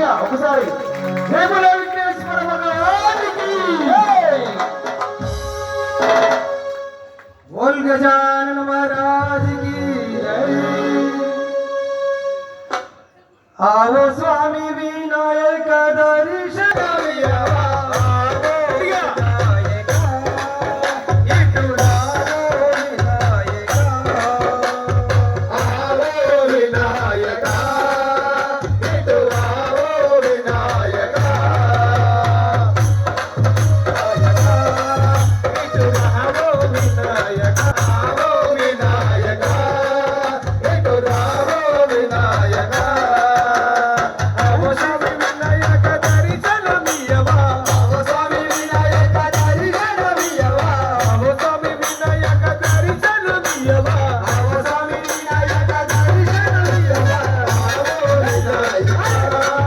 గట్టిగా ఒకసారి జై బోలో విఘ్నేశ్వర భగవానికి జై. बोल गजानन महाराज की जय. आओ स्वामी भी